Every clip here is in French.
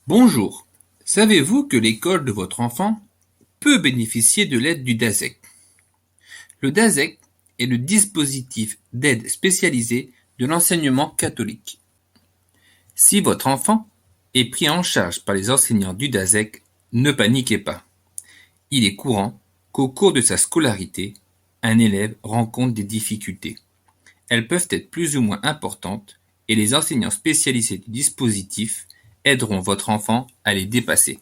Bonjour, savez-vous que l'école de votre enfant peut bénéficier de l'aide du DASEC? Le DASEC est le dispositif d'aide spécialisé de l'enseignement catholique. Si votre enfant est pris en charge par les enseignants du DASEC, ne paniquez pas. Il est courant qu'au cours de sa scolarité, un élève rencontre des difficultés. Elles peuvent être plus ou moins importantes et les enseignants spécialisés du dispositif aideront votre enfant à les dépasser.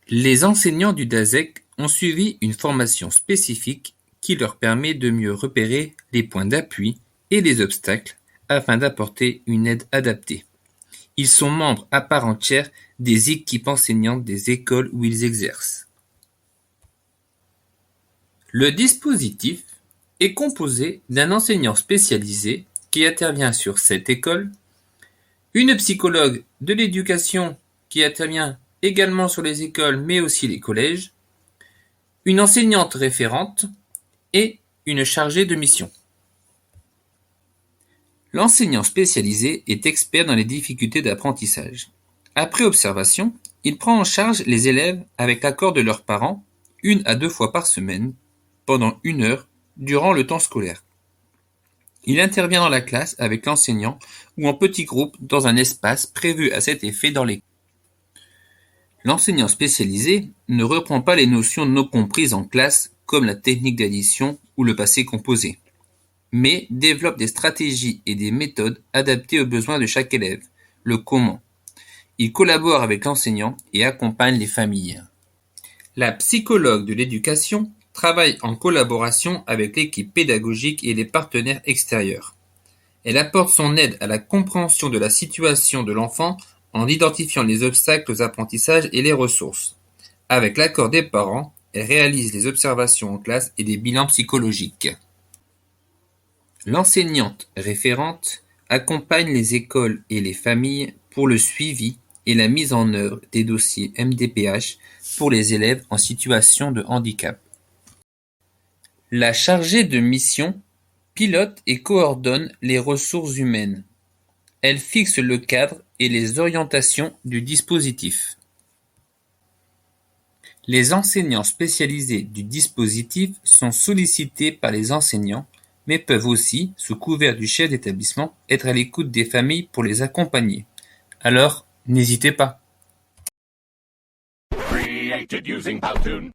Les enseignants du DASEC ont suivi une formation spécifique qui leur permet de mieux repérer les points d'appui et les obstacles afin d'apporter une aide adaptée. Ils sont membres à part entière des équipes enseignantes des écoles où ils exercent. Le dispositif est composé d'un enseignant spécialisé qui intervient sur cette école, une psychologue de l'éducation qui intervient également sur les écoles mais aussi les collèges, une enseignante référente et une chargée de mission. L'enseignant spécialisé est expert dans les difficultés d'apprentissage. Après observation, il prend en charge les élèves avec l'accord de leurs parents 1 à 2 fois par semaine pendant 1 heure durant le temps scolaire. Il intervient dans la classe avec l'enseignant ou en petit groupe dans un espace prévu à cet effet dans l'école. L'enseignant spécialisé ne reprend pas les notions non comprises en classe comme la technique d'addition ou le passé composé, mais développe des stratégies et des méthodes adaptées aux besoins de chaque élève, le comment. Il collabore avec l'enseignant et accompagne les familles. La psychologue de l'éducation travaille en collaboration avec l'équipe pédagogique et les partenaires extérieurs. Elle apporte son aide à la compréhension de la situation de l'enfant en identifiant les obstacles aux apprentissages et les ressources. Avec l'accord des parents, elle réalise les observations en classe et des bilans psychologiques. L'enseignante référente accompagne les écoles et les familles pour le suivi et la mise en œuvre des dossiers MDPH pour les élèves en situation de handicap. La chargée de mission pilote et coordonne les ressources humaines. Elle fixe le cadre et les orientations du dispositif. Les enseignants spécialisés du dispositif sont sollicités par les enseignants, mais peuvent aussi, sous couvert du chef d'établissement, être à l'écoute des familles pour les accompagner. Alors, n'hésitez pas. Created using Powtoon.